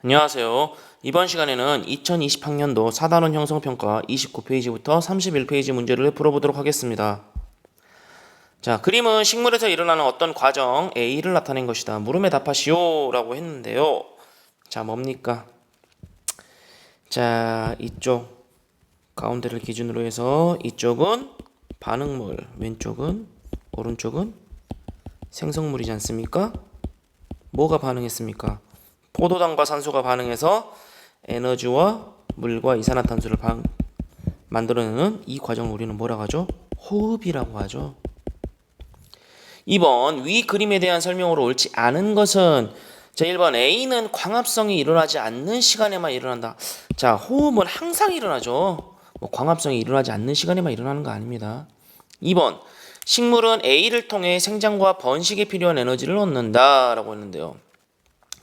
안녕하세요. 이번 시간에는 2020학년도 4단원 형성평가 29페이지부터 31페이지 문제를 풀어보도록 하겠습니다. 자, 그림은 식물에서 일어나는 어떤 과정 A를 나타낸 것이다. 물음에 답하시오 라고 했는데요. 자, 뭡니까? 자, 이쪽 가운데를 기준으로 해서 이쪽은 반응물, 왼쪽은 오른쪽은 생성물이지 않습니까? 뭐가 반응했습니까? 포도당과 산소가 반응해서 에너지와 물과 이산화탄소를 만들어내는 이 과정을 우리는 뭐라고 하죠? 호흡이라고 하죠. 2번 위 그림에 대한 설명으로 옳지 않은 것은 자 1번 A는 광합성이 일어나지 않는 시간에만 일어난다. 자 호흡은 항상 일어나죠. 광합성이 일어나지 않는 시간에만 일어나는 거 아닙니다. 2번 식물은 A를 통해 생장과 번식에 필요한 에너지를 얻는다 라고 했는데요.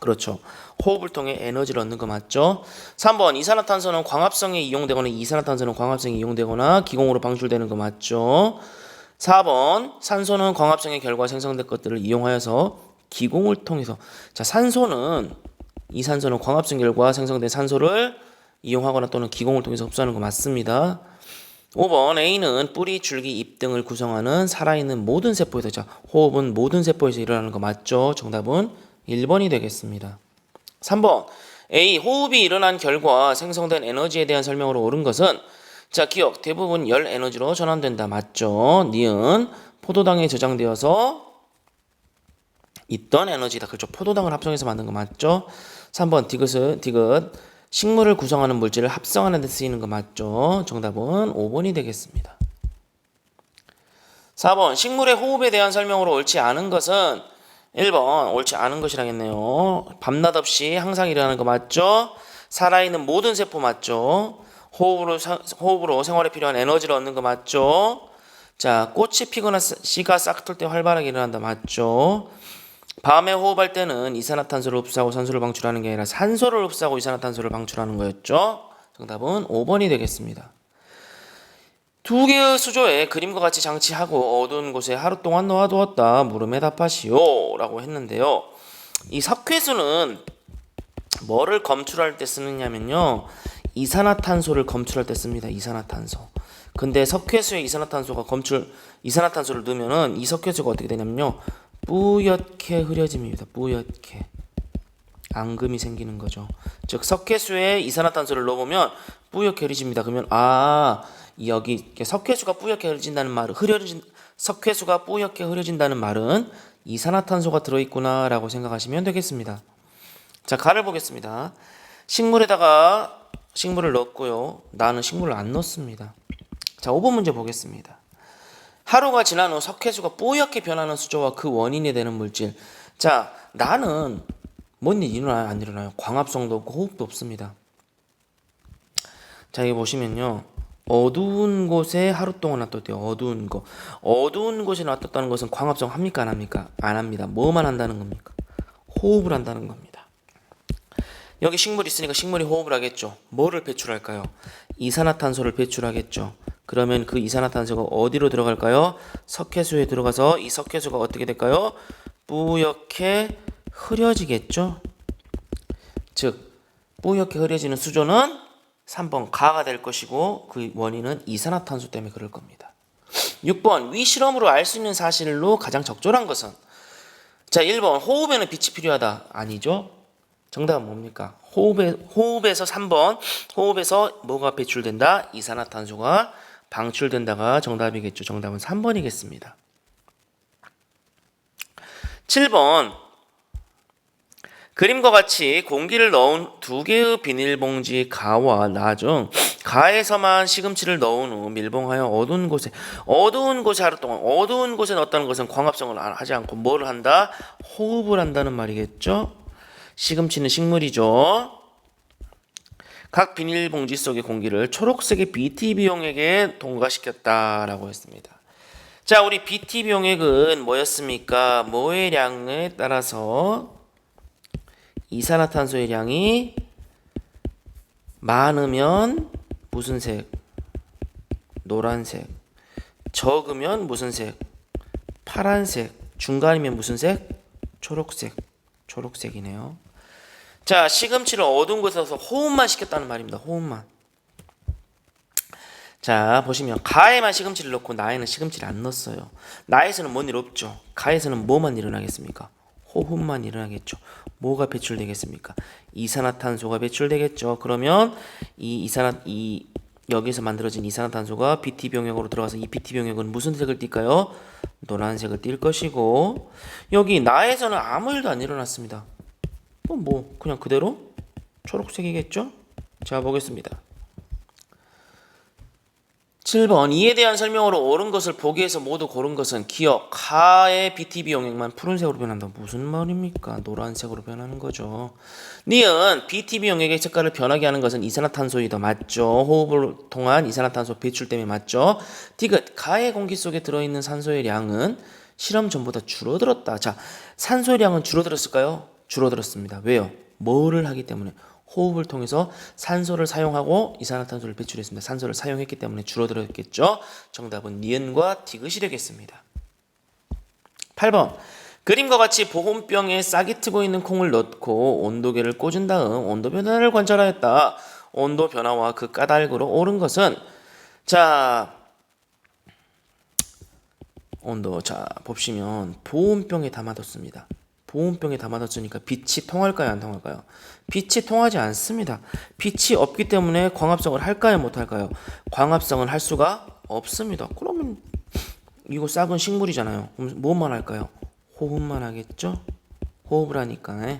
그렇죠. 호흡을 통해 에너지를 얻는 거 맞죠? 3번 이산화탄소는 광합성에 이용되거나 이산화탄소는 광합성에 이용되거나 기공으로 방출되는 거 맞죠? 4번 산소는 광합성의 결과 생성된 것들을 이용하여서 기공을 통해서 자 산소는 이산소는 광합성 결과 생성된 산소를 이용하거나 또는 기공을 통해서 흡수하는 거 맞습니다. 5번 A는 뿌리, 줄기, 잎 등을 구성하는 살아있는 모든 세포에서 자 호흡은 모든 세포에서 일어나는 거 맞죠? 정답은 1번이 되겠습니다. 3번 A. 호흡이 일어난 결과 생성된 에너지에 대한 설명으로 옳은 것은 자 기억 대부분 열 에너지로 전환된다. 맞죠? 니은 포도당에 저장되어서 있던 에너지다. 그렇죠? 포도당을 합성해서 만든 거 맞죠? 3번 디귿 식물을 구성하는 물질을 합성하는 데 쓰이는 거 맞죠? 정답은 5번이 되겠습니다. 4번 식물의 호흡에 대한 설명으로 옳지 않은 것은 1번 옳지 않은 것이라겠네요. 밤낮 없이 항상 일어나는 거 맞죠? 살아있는 모든 세포 맞죠? 호흡으로 생활에 필요한 에너지를 얻는 거 맞죠? 자, 꽃이 피거나 씨가 싹틀 때 활발하게 일어난다 맞죠? 밤에 호흡할 때는 이산화탄소를 흡수하고 산소를 방출하는 게 아니라 산소를 흡수하고 이산화탄소를 방출하는 거였죠? 정답은 5번이 되겠습니다. 두 개의 수조에 그림과 같이 장치하고 어두운 곳에 하루 동안 놓아두었다. 물음에 답하시오 라고 했는데요. 이 석회수는 뭐를 검출할 때 쓰느냐면요. 이산화탄소를 검출할 때 씁니다. 이산화탄소. 근데 석회수에 이산화탄소를 넣으면은 이 석회수가 어떻게 되냐면요. 뿌옇게 흐려집니다. 뿌옇게. 앙금이 생기는 거죠. 즉 석회수에 이산화탄소를 넣어보면 뿌옇게 흐려집니다. 그러면 여기 석회수가 뿌옇게 흐려진다는 말은 석회수가 뿌옇게 흐려진다는 말은 이산화탄소가 들어있구나라고 생각하시면 되겠습니다. 자, 가를 보겠습니다. 식물에다가 식물을 넣었고요. 나는 식물을 안 넣습니다. 자, 5번 문제 보겠습니다. 하루가 지난 후 석회수가 뿌옇게 변하는 수조와 그 원인이 되는 물질. 자, 나는 뭔 일 일어나요? 안 일어나요? 광합성도 없고 호흡도 없습니다. 자, 여기 보시면요. 어두운 곳에 하루 동안 놔뒀대요. 어두운 곳. 어두운 곳에 놔뒀다는 것은 광합성 합니까? 안 합니까? 안 합니다. 뭐만 한다는 겁니까? 호흡을 한다는 겁니다. 여기 식물이 있으니까 식물이 호흡을 하겠죠. 뭐를 배출할까요? 이산화탄소를 배출하겠죠. 그러면 그 이산화탄소가 어디로 들어갈까요? 석회수에 들어가서 이 석회수가 어떻게 될까요? 뿌옇게 흐려지겠죠. 즉 뿌옇게 흐려지는 수조는 3번 가가 될 것이고 그 원인은 이산화탄소 때문에 그럴 겁니다. 6번 위 실험으로 알 수 있는 사실로 가장 적절한 것은 자 1번 호흡에는 빛이 필요하다. 아니죠. 정답은 뭡니까? 호흡에서 3번 호흡에서 뭐가 배출된다? 이산화탄소가 방출된다가 정답이겠죠. 정답은 3번이겠습니다. 7번 그림과 같이 공기를 넣은 두 개의 비닐봉지 가와 나 중 가에서만 시금치를 넣은 후 밀봉하여 어두운 곳에 하루 동안 어두운 곳에 넣었다는 것은 광합성을 하지 않고 뭘 한다? 호흡을 한다는 말이겠죠? 시금치는 식물이죠. 각 비닐봉지 속의 공기를 초록색의 BTB용액에 동가시켰다라고 했습니다. 자, 우리 BTB용액은 뭐였습니까? 뭐의 량에 따라서 이산화탄소의 량이 많으면 무슨 색? 노란색. 적으면 무슨 색? 파란색. 중간이면 무슨 색? 초록색. 초록색이네요. 자, 시금치를 어두운 곳에 서 호흡만 시켰다는 말입니다. 호흡만. 자, 보시면 가에만 시금치를 넣고 나에는 시금치를 안 넣었어요. 나에서는 뭔 일 없죠. 가에서는 뭐만 일어나겠습니까? 호흡만 일어나겠죠. 뭐가 배출되겠습니까? 이산화탄소가 배출되겠죠. 그러면 여기서 만들어진 이산화탄소가 BT 병역으로 들어가서 이 BT 병역은 무슨 색을 띨까요? 노란색을 띌 것이고, 여기 나에서는 아무 일도 안 일어났습니다. 뭐 그냥 그대로 초록색이겠죠? 자, 보겠습니다. 7번 이에 대한 설명으로 옳은 것을 보기에서 모두 고른 것은 기억 가의 BTB 용액만 푸른색으로 변한다. 무슨 말입니까? 노란색으로 변하는 거죠. 니은 BTB 용액의 색깔을 변하게 하는 것은 이산화탄소이다. 맞죠? 호흡을 통한 이산화탄소 배출 때문에 맞죠? 디귿 가의 공기 속에 들어있는 산소의 양은 실험 전보다 줄어들었다. 자, 산소의 양은 줄어들었을까요? 줄어들었습니다. 왜요? 뭐를 하기 때문에? 호흡을 통해서 산소를 사용하고 이산화탄소를 배출했습니다. 산소를 사용했기 때문에 줄어들었겠죠. 정답은 니은과 디귿이 되겠습니다. 8번 그림과 같이 보온병에 싹이 트고 있는 콩을 넣고 온도계를 꽂은 다음 온도 변화를 관찰하였다. 온도 변화와 그 까닭으로 옳은 것은 보시면 보온병에 담아뒀습니다. 보온병에 담아뒀으니까 빛이 통할까요? 안 통할까요? 빛이 통하지 않습니다. 빛이 없기 때문에 광합성을 할까요? 못할까요? 광합성은 할 수가 없습니다. 그러면 이거 싹은 식물이잖아요. 그럼 뭐만 할까요? 호흡만 하겠죠? 호흡을 하니까.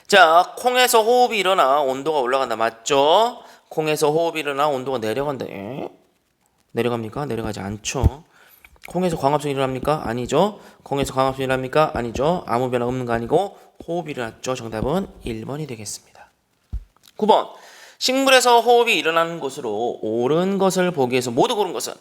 자, 콩에서 호흡이 일어나 온도가 올라간다. 맞죠? 콩에서 호흡이 일어나 온도가 내려간다. 내려갑니까? 내려가지 않죠. 콩에서 광합성이 일어납니까? 아니죠. 콩에서 광합성이 일어납니까? 아니죠. 아무 변화 없는 거 아니고 호흡이 일어났죠. 정답은 1번이 되겠습니다. 9번 식물에서 호흡이 일어나는 곳으로 옳은 것을 보기에서 모두 고른 것은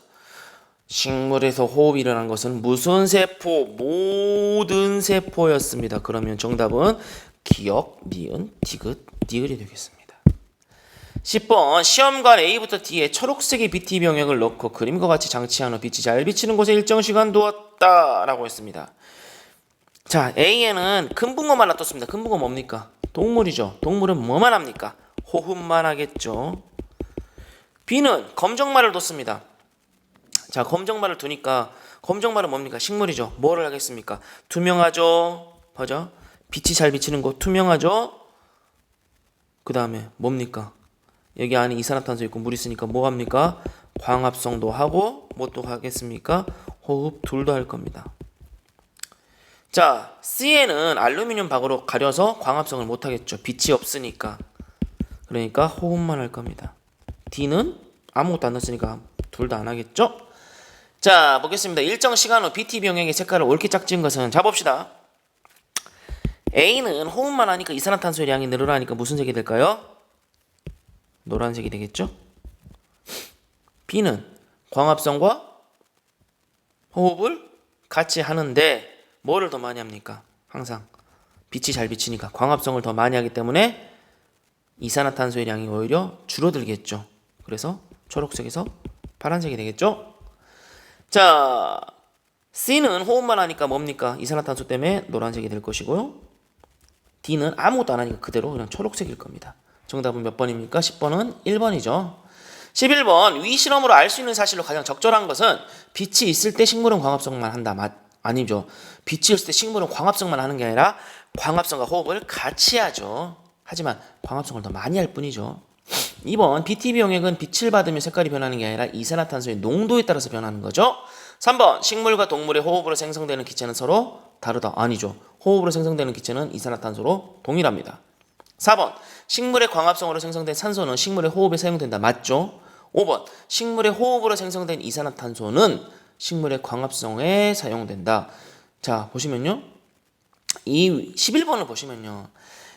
식물에서 호흡이 일어난 것은 무슨 세포? 모든 세포였습니다. 그러면 정답은 기억, 니은, 디귿, 니을이 되겠습니다. 10번 시험관 A부터 D에 초록색의 BT 병역을 넣고 그림과 같이 장치한 후 빛이 잘 비치는 곳에 일정 시간 두었다 라고 했습니다. 자, A에는 금붕어만 놔뒀습니다. 금붕어 뭡니까? 동물이죠. 동물은 뭐만 합니까? 호흡만 하겠죠. B는 검정말을 뒀습니다. 자, 검정말을 두니까 검정말은 뭡니까? 식물이죠. 뭐를 하겠습니까? 투명하죠. 맞아? 빛이 잘 비치는 곳 투명하죠. 그 다음에 뭡니까? 여기 안에 이산화탄소 있고 물 있으니까 뭐 합니까? 광합성도 하고 뭐 또 하겠습니까? 호흡 둘도 할 겁니다. 자, C에는 알루미늄 박으로 가려서 광합성을 못 하겠죠. 빛이 없으니까. 그러니까 호흡만 할 겁니다. D는 아무것도 안 넣었으니까 둘 다 안 하겠죠? 자, 보겠습니다. 일정 시간 후 BT 병역의 색깔을 옳게 짝지은 것은 자 봅시다. A는 호흡만 하니까 이산화탄소의 양이 늘어나니까 무슨 색이 될까요? 노란색이 되겠죠? B는 광합성과 호흡을 같이 하는데 뭐를 더 많이 합니까? 항상 빛이 잘 비치니까 광합성을 더 많이 하기 때문에 이산화탄소의 양이 오히려 줄어들겠죠. 그래서 초록색에서 파란색이 되겠죠? 자, C는 호흡만 하니까 뭡니까? 이산화탄소 때문에 노란색이 될 것이고요. D는 아무것도 안 하니까 그대로 그냥 초록색일 겁니다. 정답은 몇 번입니까? 10번은 1번이죠. 11번 위 실험으로 알 수 있는 사실로 가장 적절한 것은 빛이 있을 때 식물은 광합성만 한다. 아니죠. 빛이 있을 때 식물은 광합성만 하는 게 아니라 광합성과 호흡을 같이 하죠. 하지만 광합성을 더 많이 할 뿐이죠. 2번 BTB 용액은 빛을 받으며 색깔이 변하는 게 아니라 이산화탄소의 농도에 따라서 변하는 거죠. 3번 식물과 동물의 호흡으로 생성되는 기체는 서로 다르다. 아니죠. 호흡으로 생성되는 기체는 이산화탄소로 동일합니다. 4번 식물의 광합성으로 생성된 산소는 식물의 호흡에 사용된다. 맞죠? 5번 식물의 호흡으로 생성된 이산화탄소는 식물의 광합성에 사용된다. 자, 보시면요. 이 11번을 보시면요.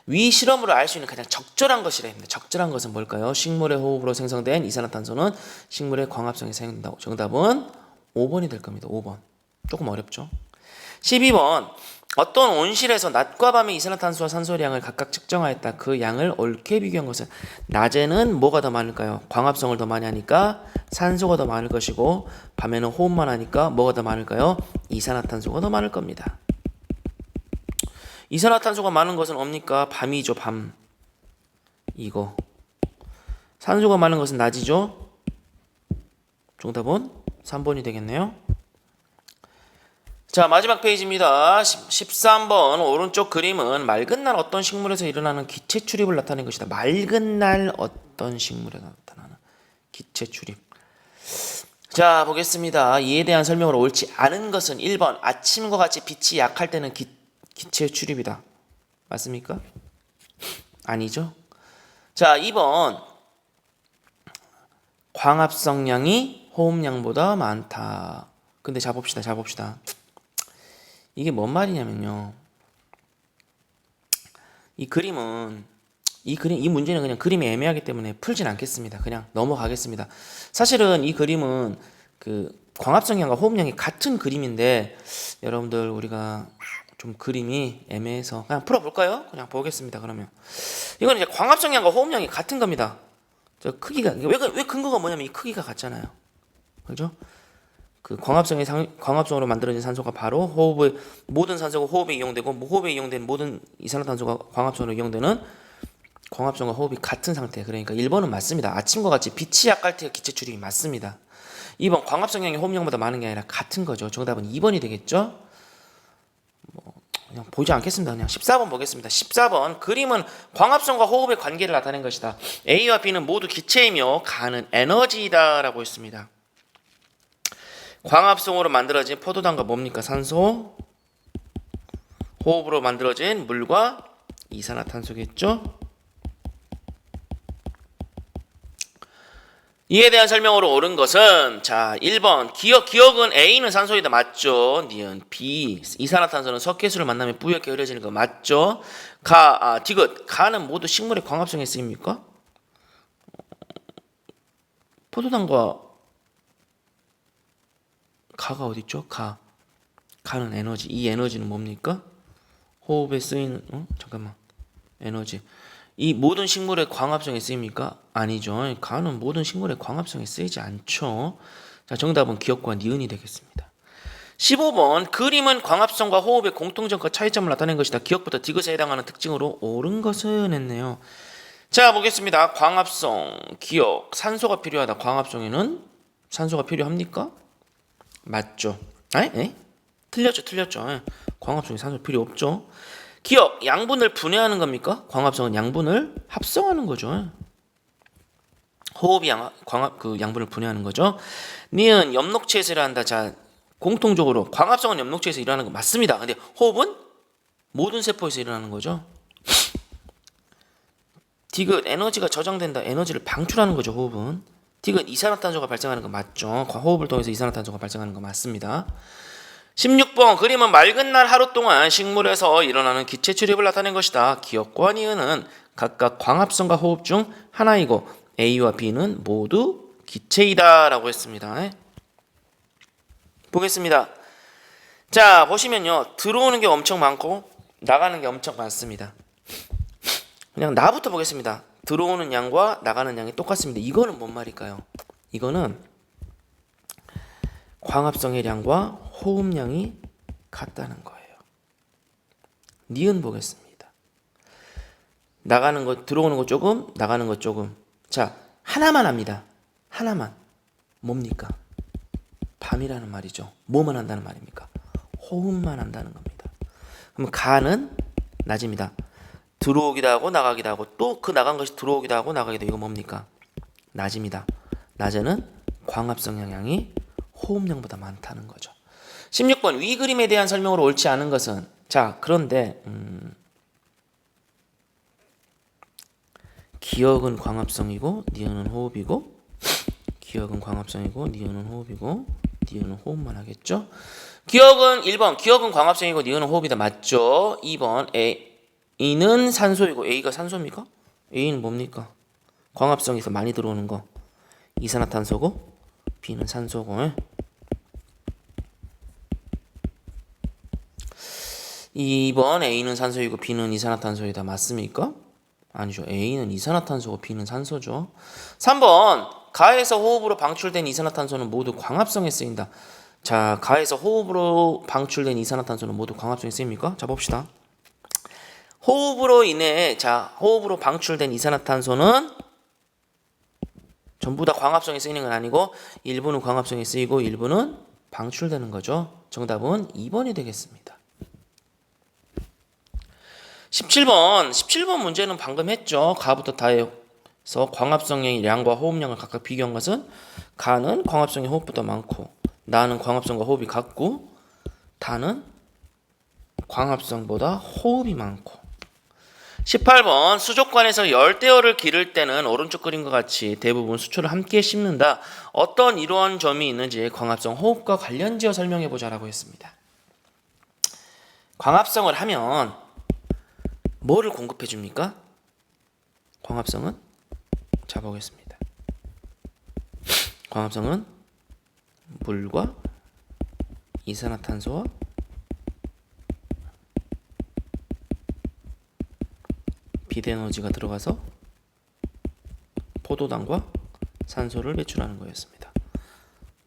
위 실험으로 알 수 있는 가장 적절한 것이라 합니다. 적절한 것은 뭘까요? 식물의 호흡으로 생성된 이산화탄소는 식물의 광합성에 사용된다고. 정답은 5번이 될 겁니다. 5번. 조금 어렵죠? 12번 어떤 온실에서 낮과 밤의 이산화탄소와 산소량을 각각 측정하였다. 그 양을 옳게 비교한 것은 낮에는 뭐가 더 많을까요? 광합성을 더 많이 하니까 산소가 더 많을 것이고 밤에는 호흡만 하니까 뭐가 더 많을까요? 이산화탄소가 더 많을 겁니다. 이산화탄소가 많은 것은 뭡니까? 밤이죠. 밤. 이거. 산소가 많은 것은 낮이죠. 정답은 3번이 되겠네요. 자, 마지막 페이지입니다. 13번 오른쪽 그림은 맑은 날 어떤 식물에서 일어나는 기체 출입을 나타낸 것이다. 맑은 날 어떤 식물에서 나타나는 기체 출입. 자, 보겠습니다. 이에 대한 설명으로 옳지 않은 것은 1번 아침과 같이 빛이 약할 때는 기체 출입이다. 맞습니까? 아니죠. 자, 2번 광합성량이 호흡량보다 많다. 근데 자 봅시다. 이게 뭔 말이냐면요. 이 문제는 그냥 그림이 애매하기 때문에 풀진 않겠습니다. 그냥 넘어가겠습니다. 사실은 이 그림은 그 광합성량과 호흡량이 같은 그림인데 여러분들 우리가 좀 그림이 애매해서 그냥 풀어볼까요? 그냥 보겠습니다. 그러면 이건 이제 광합성량과 호흡량이 같은 겁니다. 저 크기가 왜 근거가 뭐냐면 이 크기가 같잖아요. 그죠? 그 광합성으로 만들어진 산소가 바로 호흡의 모든 산소가 호흡에 이용되고 호흡에 이용된 모든 이산화탄소가 광합성으로 이용되는 광합성과 호흡이 같은 상태. 그러니까 1번은 맞습니다. 아침과 같이 빛이 약할 때 기체 출입이 맞습니다. 2번 광합성량이 호흡량보다 많은 게 아니라 같은 거죠. 정답은 2번이 되겠죠. 그냥 보지 않겠습니다. 그냥 14번 보겠습니다. 14번 그림은 광합성과 호흡의 관계를 나타낸 것이다. A와 B는 모두 기체이며 가는 에너지이다 라고 했습니다. 광합성으로 만들어진 포도당과 뭡니까? 산소. 호흡으로 만들어진 물과 이산화탄소겠죠. 이에 대한 설명으로 옳은 것은 자 1번 기억은 A는 산소이다. 맞죠. 니은 B 이산화탄소는 석회수를 만나면 뿌옇게 흐려지는 거 맞죠. 디귿 가는 모두 식물의 광합성에 쓰입니까? 포도당과 가가 어디 있죠? 가는 에너지. 이 에너지는 뭡니까? 호흡에 쓰이는 에너지. 이 모든 식물의 광합성에 쓰입니까? 아니죠. 가는 모든 식물의 광합성에 쓰이지 않죠. 자, 정답은 기억과 니은이 되겠습니다. 15번 그림은 광합성과 호흡의 공통점과 차이점을 나타낸 것이다. 기억부터 디귿에 해당하는 특징으로 옳은 것은 했네요. 자, 보겠습니다. 광합성, 기억, 산소가 필요하다. 광합성에는 산소가 필요합니까? 맞죠. 틀렸죠. 광합성에 산소 필요 없죠. 기억, 양분을 분해하는 겁니까? 광합성은 양분을 합성하는 거죠. 호흡이 양분을 분해하는 거죠. 니은 엽록체에서 일어난다. 자, 공통적으로 광합성은 엽록체에서 일어나는 거 맞습니다. 근데 호흡은 모든 세포에서 일어나는 거죠. 디귿, 에너지가 저장된다. 에너지를 방출하는 거죠. 호흡은. 디귿, 이산화탄소가 발생하는 거 맞죠. 호흡을 통해서 이산화탄소가 발생하는 거 맞습니다. 16번 그림은 맑은 날 하루 동안 식물에서 일어나는 기체 출입을 나타낸 것이다. 기억과 니은은 각각 광합성과 호흡 중 하나이고 A와 B는 모두 기체이다 라고 했습니다. 보겠습니다. 자, 보시면요. 들어오는 게 엄청 많고 나가는 게 엄청 많습니다. 그냥 나부터 보겠습니다. 들어오는 양과 나가는 양이 똑같습니다. 이거는 뭔 말일까요? 이거는 광합성의 양과 호흡량이 같다는 거예요. 니은 보겠습니다. 들어오는 거 조금, 나가는 거 조금. 자, 하나만 합니다. 하나만. 뭡니까? 밤이라는 말이죠. 뭐만 한다는 말입니까? 호흡만 한다는 겁니다. 그럼 가는 낮입니다. 들어오기도 하고 나가기도 하고 또 그 나간 것이 들어오기도 하고 나가기도. 이거 뭡니까? 낮입니다. 낮에는 광합성 영향이 호흡량보다 많다는 거죠. 16번 위 그림에 대한 설명으로 옳지 않은 것은 자 그런데 기억은 광합성이고 니은은 호흡이고 기억은 광합성이고 니은은 호흡이고 니은은 호흡만 하겠죠. 기억은 1번 기억은 광합성이고 니은은 호흡이다. 맞죠. 2번 A는 산소이고 A가 산소입니까? A는 뭡니까? 광합성에서 많이 들어오는 거 이산화탄소고 B는 산소고. 2번 A는 산소이고 B는 이산화탄소이다. 맞습니까? 아니죠. A는 이산화탄소고 B는 산소죠. 3번 가에서 호흡으로 방출된 이산화탄소는 모두 광합성에 쓰인다. 자, 가에서 호흡으로 방출된 이산화탄소는 모두 광합성에 쓰입니까? 자, 봅시다. 호흡으로 인해 호흡으로 방출된 이산화탄소는 전부 다 광합성에 쓰이는 건 아니고 일부는 광합성에 쓰이고 일부는 방출되는 거죠. 정답은 2번이 되겠습니다. 17번 문제는 방금 했죠. 가부터 다에서 광합성의 양과 호흡량을 각각 비교한 것은 가는 광합성의 호흡보다 많고 나는 광합성과 호흡이 같고 다는 광합성보다 호흡이 많고 18번 수족관에서 열대어를 기를 때는 오른쪽 그림과 같이 대부분 수초를 함께 씹는다. 어떤 이러한 점이 있는지 광합성 호흡과 관련지어 설명해보자 라고 했습니다. 광합성을 하면 뭐를 공급해 줍니까? 광합성은 자 보겠습니다. 광합성은 물과 이산화탄소와 비대에너지가 들어가서 포도당과 산소를 배출하는 거였습니다.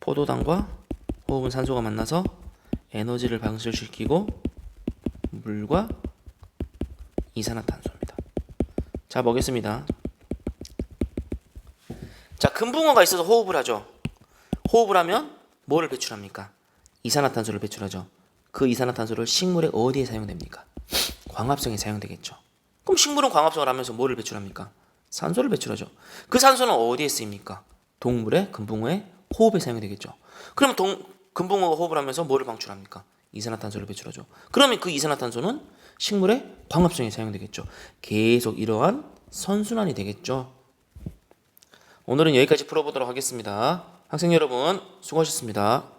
포도당과 호흡은 산소가 만나서 에너지를 방출시키고 물과 이산화탄소입니다. 자 보겠습니다. 자 금붕어가 있어서 호흡을 하죠. 호흡을 하면 뭐를 배출합니까? 이산화탄소를 배출하죠. 그 이산화탄소를 식물의 어디에 사용됩니까? 광합성에 사용되겠죠. 그럼 식물은 광합성을 하면서 뭐를 배출합니까? 산소를 배출하죠. 그 산소는 어디에 쓰입니까? 동물의 금붕어의 호흡에 사용되겠죠. 그러면 금붕어가 호흡을 하면서 뭐를 방출합니까? 이산화탄소를 배출하죠. 그러면 그 이산화탄소는 식물의 광합성에 사용되겠죠. 계속 이러한 선순환이 되겠죠. 오늘은 여기까지 풀어보도록 하겠습니다. 학생 여러분 수고하셨습니다.